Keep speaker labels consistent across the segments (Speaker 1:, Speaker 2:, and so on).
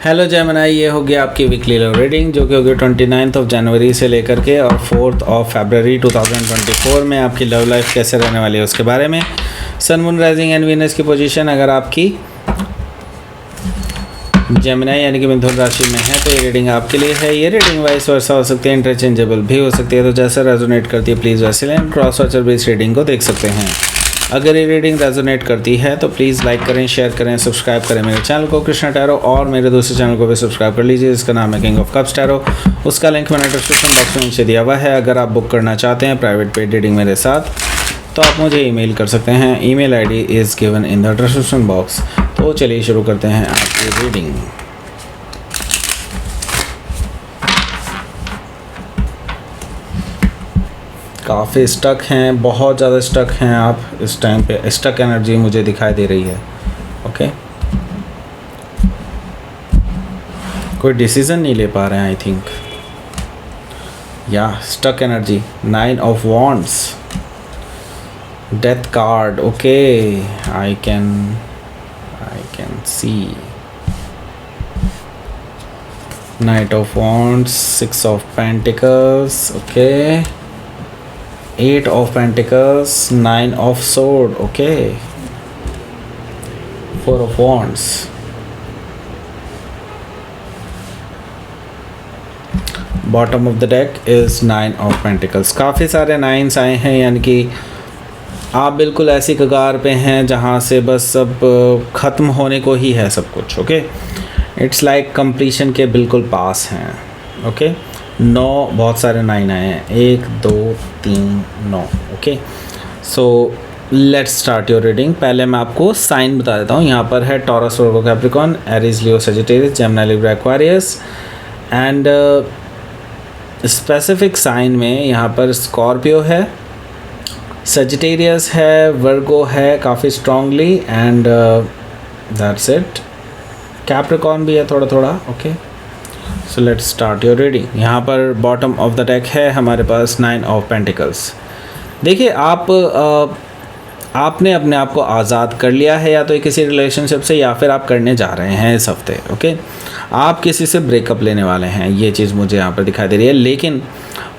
Speaker 1: Hello Gemini, ये हो गया आपकी वीकली लव रीडिंग जो कि होगी 29 जनवरी से लेकर के और 4 फरवरी 2024 में आपकी लव लाइफ कैसे रहने वाली है उसके बारे में। सन, मून, राइजिंग एंड वीनस की पोजीशन अगर आपकी जेमिनी यानी कि मिथुन राशि में है तो ये रीडिंग आपके लिए है। ये रीडिंग वाइस वर्सा हो सकती है, इंटरचेंजेबल भी हो सकती है, तो जैसा रेजोनेट करती है प्लीज़ वैसे लें। क्रॉस वाचर भी इस रीडिंग को देख सकते हैं। अगर ये रीडिंग रेजोनेट करती है तो प्लीज़ लाइक करें, शेयर करें, सब्सक्राइब करें मेरे चैनल को कृष्णा टैरो, और मेरे दूसरे चैनल को भी सब्सक्राइब कर लीजिए जिसका नाम है किंग ऑफ कप्स टैरो। उसका लिंक मैंने डिस्क्रिप्शन बॉक्स में नीचे दिया हुआ है। अगर आप बुक करना चाहते हैं प्राइवेट पेड रीडिंग मेरे साथ तो आप मुझे ईमेल कर सकते हैं। Email ID is given in the description box. तो चलिए शुरू करते हैं आपकी रीडिंग। काफ़ी स्टक हैं, बहुत ज़्यादा स्टक हैं आप इस टाइम पे। स्टक एनर्जी मुझे दिखाई दे रही है। ओके, कोई डिसीज़न नहीं ले पा रहे हैं आई थिंक। या stuck energy, 9 of wands, death card. Okay, I can see knight of wands, 6 of pentacles. Okay, 8 of Pentacles, 9 of Sword, okay, 4 of Wands, bottom of the deck is 9 of Pentacles। काफ़ी सारे 9s आए हैं, यानी कि आप बिल्कुल ऐसी कगार पे हैं जहाँ से बस सब ख़त्म होने को ही है सब कुछ। ओके, इट्स लाइक कंप्लीशन के बिल्कुल पास हैं। ओके, 9, बहुत सारे 9 आए हैं, 1 2 3 9। Okay, so let's start your reading. पहले मैं आपको साइन बता देता हूँ। यहाँ पर है Taurus, Virgo, Capricorn, Aries, Leo, Sagittarius, Gemini, Libra, Aquarius. And specific sign में यहाँ पर स्कॉर्पियो है, सजिटेरियस है, वर्गो है काफ़ी strongly, and that's it. Capricorn भी है थोड़ा थोड़ा। Okay, so let's start your reading. यहाँ पर बॉटम ऑफ द डेक है हमारे पास 9 ऑफ पेंटिकल्स। देखिए, आपने अपने आप को आज़ाद कर लिया है, या तो किसी रिलेशनशिप से, या फिर आप करने जा रहे हैं इस हफ्ते। ओके, आप किसी से ब्रेकअप लेने वाले हैं, ये चीज़ मुझे यहाँ पर दिखाई दे रही है। लेकिन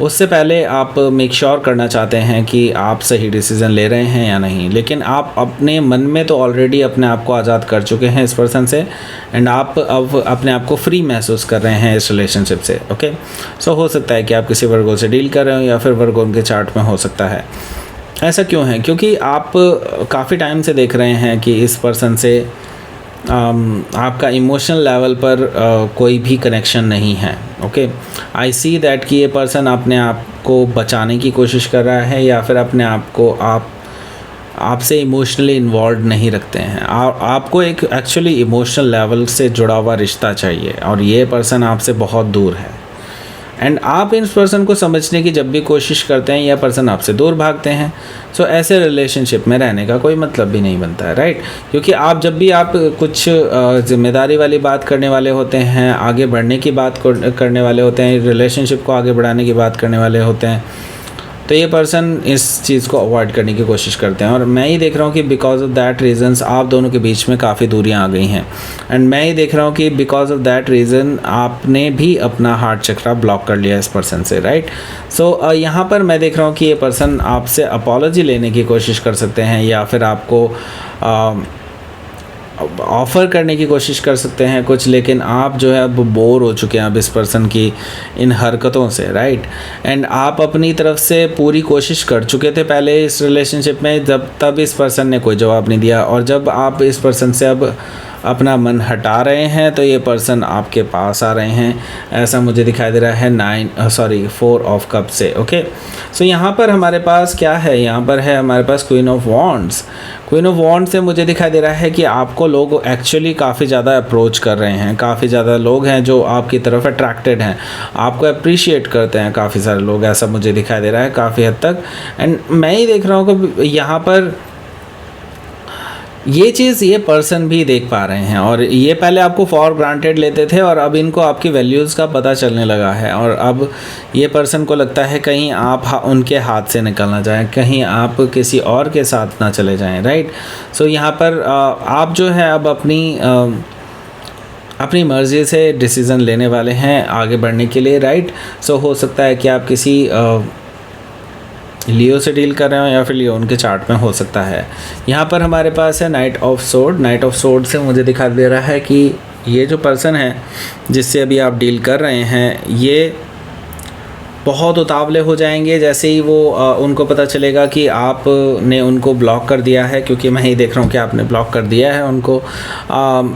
Speaker 1: उससे पहले आप मेक श्योर करना चाहते हैं कि आप सही डिसीज़न ले रहे हैं या नहीं। लेकिन आप अपने मन में तो ऑलरेडी अपने आप को आज़ाद कर चुके हैं इस पर्सन से, एंड आप अब अपने आप को फ्री महसूस कर रहे हैं इस रिलेशनशिप से। ओके, सो हो सकता है कि आप किसी वर्गो से डील कर रहे हो, या फिर वर्गो उनके चार्ट में हो सकता है। ऐसा क्यों है? क्योंकि आप काफ़ी टाइम से देख रहे हैं कि इस पर्सन से आपका इमोशनल लेवल पर कोई भी कनेक्शन नहीं है। ओके, आई सी दैट कि ये पर्सन अपने आप को बचाने की कोशिश कर रहा है, या फिर अपने आप को आपसे इमोशनली इन्वॉल्व नहीं रखते हैं। आपको एक एक्चुअली इमोशनल लेवल से जुड़ा हुआ रिश्ता चाहिए, और ये पर्सन आपसे बहुत दूर है। एंड आप इस पर्सन को समझने की जब भी कोशिश करते हैं, यह पर्सन आपसे दूर भागते हैं। सो ऐसे रिलेशनशिप में रहने का कोई मतलब भी नहीं बनता है, राइट? क्योंकि आप जब भी आप कुछ जिम्मेदारी वाली बात करने वाले होते हैं, आगे बढ़ने की बात करने वाले होते हैं, रिलेशनशिप को आगे बढ़ाने की बात करने वाले होते हैं, तो ये पर्सन इस चीज़ को अवॉइड करने की कोशिश करते हैं। और मैं ही देख रहा हूँ कि बिकॉज ऑफ दैट रीज़न्स आप दोनों के बीच में काफ़ी दूरियाँ आ गई हैं। एंड मैं ही देख रहा हूँ कि बिकॉज ऑफ दैट रीज़न आपने भी अपना हार्ट चक्रा ब्लॉक कर लिया इस पर्सन से, राइट? सो यहाँ पर मैं देख रहा हूँ कि ये पर्सन आपसे अपॉलॉजी लेने की कोशिश कर सकते हैं, या फिर आपको ऑफ़र करने की कोशिश कर सकते हैं कुछ। लेकिन आप जो है अब बोर हो चुके हैं अब इस पर्सन की इन हरकतों से, राइट? एंड आप अपनी तरफ से पूरी कोशिश कर चुके थे पहले इस रिलेशनशिप में, तब इस पर्सन ने कोई जवाब नहीं दिया। और जब आप इस पर्सन से अब अपना मन हटा रहे हैं तो ये पर्सन आपके पास आ रहे हैं, ऐसा मुझे दिखाई दे रहा है 4 ऑफ कप से। ओके, सो यहाँ पर हमारे पास क्या है? यहाँ पर है हमारे पास queen of wands. Queen of wands से मुझे दिखाई दे रहा है कि आपको लोग एक्चुअली काफ़ी ज़्यादा अप्रोच कर रहे हैं। काफ़ी ज़्यादा लोग हैं जो आपकी तरफ अट्रैक्टेड हैं, आपको अप्रिशिएट करते हैं काफ़ी सारे लोग, ऐसा मुझे दिखाई दे रहा है काफ़ी हद तक। एंड मैं ही देख रहा हूँ कि यहाँ पर ये चीज़ ये पर्सन भी देख पा रहे हैं, और ये पहले आपको फॉर ग्रांटेड लेते थे, और अब इनको आपकी वैल्यूज़ का पता चलने लगा है। और अब ये पर्सन को लगता है कहीं आप उनके हाथ से निकल ना जाएं, कहीं आप किसी और के साथ ना चले जाएं, राइट? सो यहाँ पर आप जो है अब अपनी अपनी मर्ज़ी से डिसीज़न लेने वाले हैं आगे बढ़ने के लिए, राइट। सो हो सकता है कि आप किसी लियो से डील कर रहे हो या फिर लियो उनके चार्ट में हो सकता है। यहाँ पर हमारे पास है night of sword. Night of sword से मुझे दिखा दे रहा है कि ये जो पर्सन है जिससे अभी आप डील कर रहे हैं, ये बहुत उतावले हो जाएंगे जैसे ही वो उनको पता चलेगा कि आपने उनको ब्लॉक कर दिया है, क्योंकि मैं ही देख रहा हूँ कि आपने ब्लॉक कर दिया है उनको।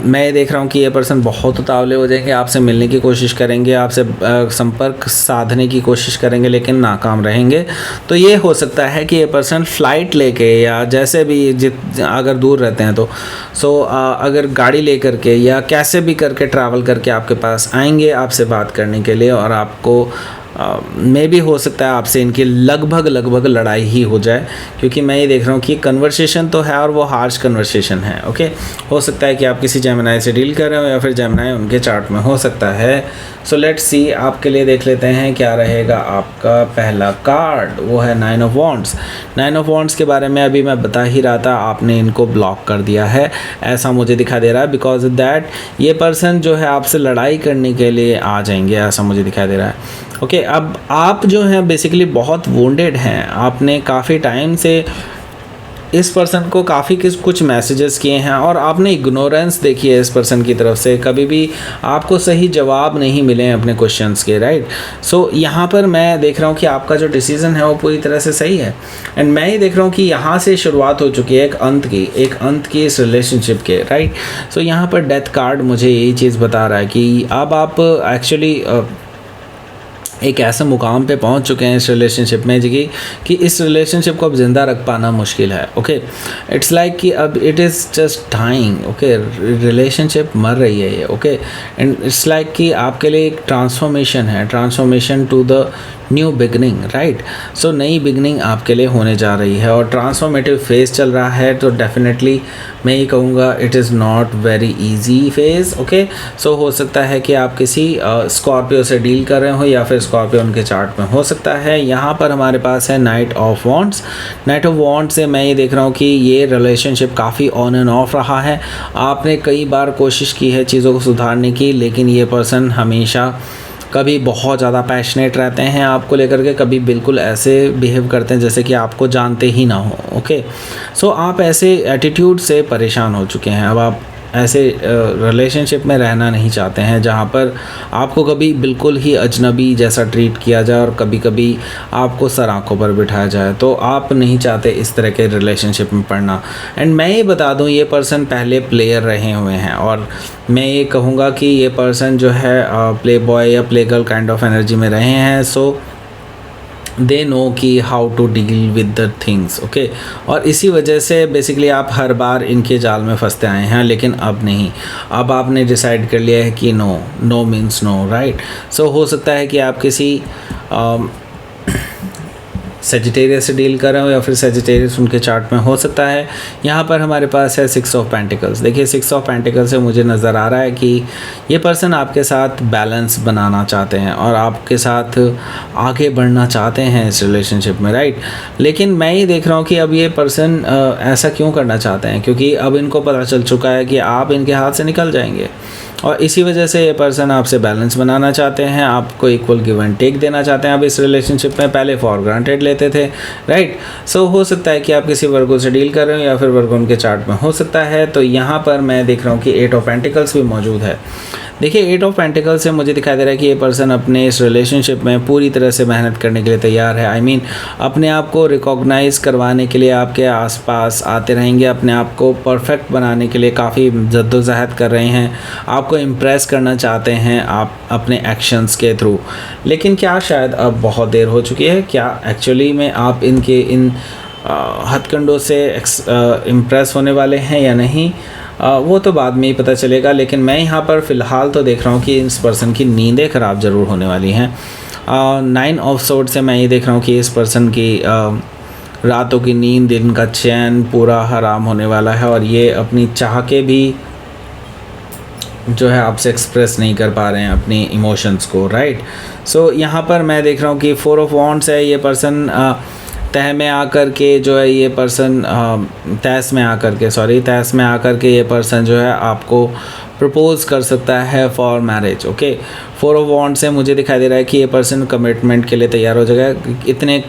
Speaker 1: मैं ये देख रहा हूँ कि ये पर्सन बहुत उतावले हो जाएंगे, आपसे मिलने की कोशिश करेंगे, आपसे संपर्क साधने की कोशिश करेंगे, लेकिन नाकाम रहेंगे। तो ये हो सकता है कि ये पर्सन फ़्लाइट लेके या जैसे भी अगर दूर रहते हैं तो अगर गाड़ी लेकर के या कैसे भी करके ट्रैवल करके आपके पास आएंगे आपसे बात करने के लिए, और आपको मे भी हो सकता है आपसे इनकी लगभग लड़ाई ही हो जाए, क्योंकि मैं ये देख रहा हूँ कि कन्वर्सेशन तो है और वो हार्श कन्वर्सेशन है। ओके, हो सकता है कि आप किसी जेमिनाई से डील कर रहे हो या फिर जेमिनाई उनके चार्ट में हो सकता है। सो लेट्स सी, आपके लिए देख लेते हैं क्या रहेगा आपका पहला कार्ड, वो है 9 ऑफ वॉन्ड्स। 9 ऑफ वॉन्ड्स के बारे में अभी मैं बता ही रहा था, आपने इनको ब्लॉक कर दिया है, ऐसा मुझे दिखा दे रहा है। बिकॉज ऑफ दैट ये पर्सन जो है आपसे लड़ाई करने के लिए आ जाएंगे, ऐसा मुझे दिखाई दे रहा है। ओके, अब आप जो हैं बेसिकली बहुत वोंडेड हैं, आपने काफ़ी टाइम से इस पर्सन को काफ़ी कुछ मैसेजेस किए हैं और आपने इग्नोरेंस देखी है इस पर्सन की तरफ से, कभी भी आपको सही जवाब नहीं मिले हैं अपने क्वेश्चंस के, राइट। सो यहाँ पर मैं देख रहा हूँ कि आपका जो डिसीज़न है वो पूरी तरह से सही है, एंड मैं ये देख रहा हूँ कि यहाँ से शुरुआत हो चुकी है एक अंत की इस रिलेशनशिप के, राइट। सो यहाँ पर डेथ कार्ड मुझे यही चीज़ बता रहा है कि अब आप एक्चुअली एक ऐसे मुकाम पे पहुंच चुके हैं इस रिलेशनशिप में जी कि इस रिलेशनशिप को अब ज़िंदा रख पाना मुश्किल है। ओके, इट्स लाइक कि अब it is just dying. Okay, relationship मर रही है ये। ओके, एंड इट्स लाइक कि आपके लिए एक ट्रांसफॉर्मेशन है, transformation to the new beginning, right. So नई बिगनिंग आपके लिए होने जा रही है और ट्रांसफॉर्मेटिव फेज़ चल रहा है, तो डेफिनेटली मैं ये कहूँगा it is not very easy phase. Okay, so हो सकता है कि आप किसी स्कॉर्पियो से डील कर रहे हो या फिर स्कॉर्पियो उनके चार्ट में हो सकता है। यहाँ पर हमारे पास है night of wands. Night of wands से मैं ये देख रहा हूँ कि ये रिलेशनशिप काफ़ी ऑन एंड ऑफ रहा है, आपने कई बार कोशिश की है चीज़ों को सुधारने की, लेकिन ये पर्सन हमेशा कभी बहुत ज़्यादा पैशनेट रहते हैं आपको लेकर के, कभी बिल्कुल ऐसे बिहेव करते हैं जैसे कि आपको जानते ही ना हो। ओके, सो आप ऐसे एटीट्यूड से परेशान हो चुके हैं, अब आप ऐसे रिलेशनशिप में रहना नहीं चाहते हैं जहाँ पर आपको कभी बिल्कुल ही अजनबी जैसा ट्रीट किया जाए और कभी कभी आपको सर आँखों पर बिठाया जाए, तो आप नहीं चाहते इस तरह के रिलेशनशिप में पड़ना। एंड मैं ये बता दूँ, ये पर्सन पहले प्लेयर रहे हुए हैं और मैं ये कहूँगा कि ये पर्सन जो है प्ले बॉय या play girl kind of energy में रहे हैं। सो दे नो कि how to deal with the things. Okay, और इसी वजह से बेसिकली आप हर बार इनके जाल में फंसते आए हैं, लेकिन अब नहीं, अब आपने डिसाइड कर लिया है कि नो मीन्स नो, राइट। सो हो सकता है कि आप किसी सेजिटेरियस से डील कर रहे हो या फिर सेजिटेरियस उनके चार्ट में हो सकता है। यहाँ पर हमारे पास है 6 ऑफ पेंटिकल्स। देखिए 6 ऑफ पेंटिकल्स से मुझे नज़र आ रहा है कि ये पर्सन आपके साथ बैलेंस बनाना चाहते हैं और आपके साथ आगे बढ़ना चाहते हैं इस रिलेशनशिप में, राइट। लेकिन मैं ये देख रहा हूँ कि अब ये पर्सन ऐसा क्यों करना चाहते हैं, क्योंकि अब इनको पता चल चुका है कि आप इनके हाथ से निकल जाएंगे और इसी वजह से ये पर्सन आपसे बैलेंस बनाना चाहते हैं, आपको इक्वल गिव एंड टेक देना चाहते हैं। अब इस रिलेशनशिप में पहले फॉर ग्रांटेड लेते थे, राइट। सो हो सकता है कि आप किसी वर्गो से डील कर रहे हो या फिर वर्गो उनके चार्ट में हो सकता है। तो यहाँ पर मैं देख रहा हूँ कि 8 ऑफ पेंटिकल्स भी मौजूद है। देखिए 8 ऑफ पेंटिकल्स से मुझे दिखाई दे रहा है कि ये पर्सन अपने इस रिलेशनशिप में पूरी तरह से मेहनत करने के लिए तैयार है। आई मीन अपने आप को रिकॉग्नाइज़ करवाने के लिए आपके आसपास आते रहेंगे, अपने आप को परफेक्ट बनाने के लिए काफ़ी जद्दोजहद कर रहे हैं, आपको इम्प्रेस करना चाहते हैं आप अपने एक्शंस के थ्रू। लेकिन क्या शायद अब बहुत देर हो चुकी है, क्या एक्चुअली में आप इनके इन हथकंडों से इम्प्रेस होने वाले हैं या नहीं, वो तो बाद में ही पता चलेगा। लेकिन मैं यहाँ पर फ़िलहाल तो देख रहा हूँ कि इस पर्सन की नींदें ख़राब ज़रूर होने वाली हैं। 9 ऑफ सोर्ड से मैं ये देख रहा हूँ कि इस पर्सन की रातों की नींद, दिन का चैन पूरा हराम होने वाला है और ये अपनी चाह के भी जो है आपसे एक्सप्रेस नहीं कर पा रहे हैं अपनी इमोशंस को, राइट। सो यहाँ पर मैं देख रहा हूँ कि 4 ऑफ वॉन्ड्स है, ये पर्सन तह में आकर के जो है ये पर्सन तहस में आकर के ये पर्सन जो है आपको प्रपोज कर सकता है for marriage. Okay, 4 of wands से मुझे दिखाई दे रहा है कि ये पर्सन कमिटमेंट के लिए तैयार हो जाएगा। इतने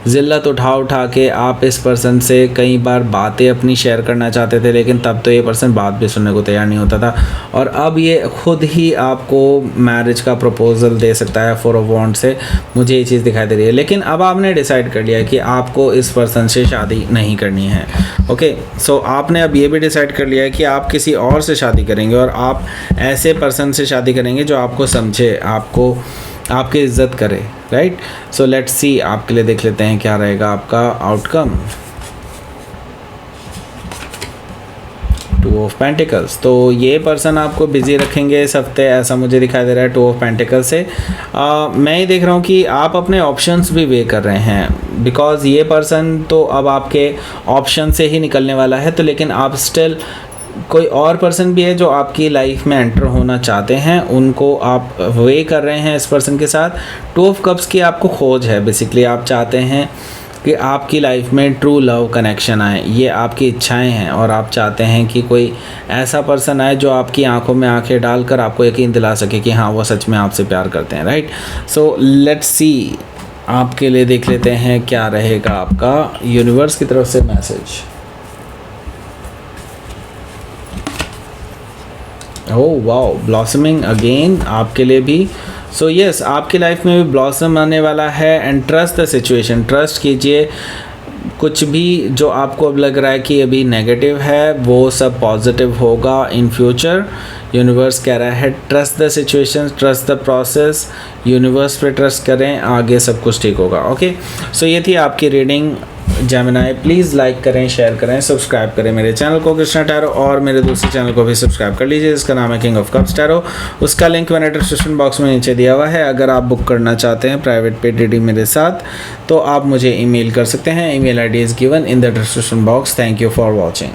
Speaker 1: ज़िल्लत उठा के आप इस पर्सन से कई बार बातें अपनी शेयर करना चाहते थे, लेकिन तब तो ये पर्सन बात भी सुनने को तैयार नहीं होता था, और अब ये खुद ही आपको मैरिज का प्रपोज़ल दे सकता है 4 ऑफ वॉन्ड्स से, मुझे ये चीज़ दिखाई दे रही है। लेकिन अब आपने डिसाइड कर लिया है कि आपको इस पर्सन से शादी नहीं करनी है। ओके, सो आपने अब ये भी डिसाइड कर लिया है कि आप किसी और से शादी करेंगे, और आप ऐसे पर्सन से शादी करेंगे जो आपको समझे, आपकी इज़्ज़त करे, राइट। सो लेट्स सी, आपके लिए देख लेते हैं क्या रहेगा आपका आउटकम। 2 ऑफ पेंटिकल्स, तो ये पर्सन आपको बिज़ी रखेंगे इस हफ्ते, ऐसा मुझे दिखाई दे रहा है 2 ऑफ पेंटिकल्स से। मैं ये देख रहा हूँ कि आप अपने ऑप्शंस भी वे कर रहे हैं, बिकॉज़ ये पर्सन तो अब आपके ऑप्शन से ही निकलने वाला है, तो लेकिन आप स्टिल कोई और पर्सन भी है जो आपकी लाइफ में एंटर होना चाहते हैं, उनको आप वे कर रहे हैं इस पर्सन के साथ। 2 ऑफ कप्स की आपको खोज है, बेसिकली आप चाहते हैं कि आपकी लाइफ में ट्रू लव कनेक्शन आए, ये आपकी इच्छाएं हैं, और आप चाहते हैं कि कोई ऐसा पर्सन आए जो आपकी आंखों में आंखें डालकर आपको यकीन दिला सके कि हाँ वो सच में आपसे प्यार करते हैं, राइट। सो लेट्स सी, आपके लिए देख लेते हैं क्या रहेगा आपका यूनिवर्स की तरफ से message. Oh wow, blossoming again आपके लिए भी। सो यस, आपकी लाइफ में भी ब्लॉसम आने वाला है, and trust the situation, trust कीजिए। कुछ भी जो आपको अब लग रहा है कि अभी नेगेटिव है, वो सब पॉजिटिव होगा इन फ्यूचर। यूनिवर्स कह रहा है trust the situation, trust the process, universe पे ट्रस्ट करें, आगे सब कुछ ठीक होगा। ओके, सो ये थी आपकी रीडिंग जेमिनी। प्लीज़ लाइक करें, शेयर करें, सब्सक्राइब करें मेरे चैनल को कृष्णा टैरो, और मेरे दूसरे चैनल को भी सब्सक्राइब कर लीजिए जिसका नाम है किंग ऑफ कप्स टैरो। उसका लिंक मैंने डिस्क्रिप्शन बॉक्स में नीचे दिया हुआ है। अगर आप बुक करना चाहते हैं प्राइवेट पेड रीडिंग मेरे साथ, तो आप मुझे ईमेल कर सकते हैं। Email ID is given in the description box. Thank you for watching.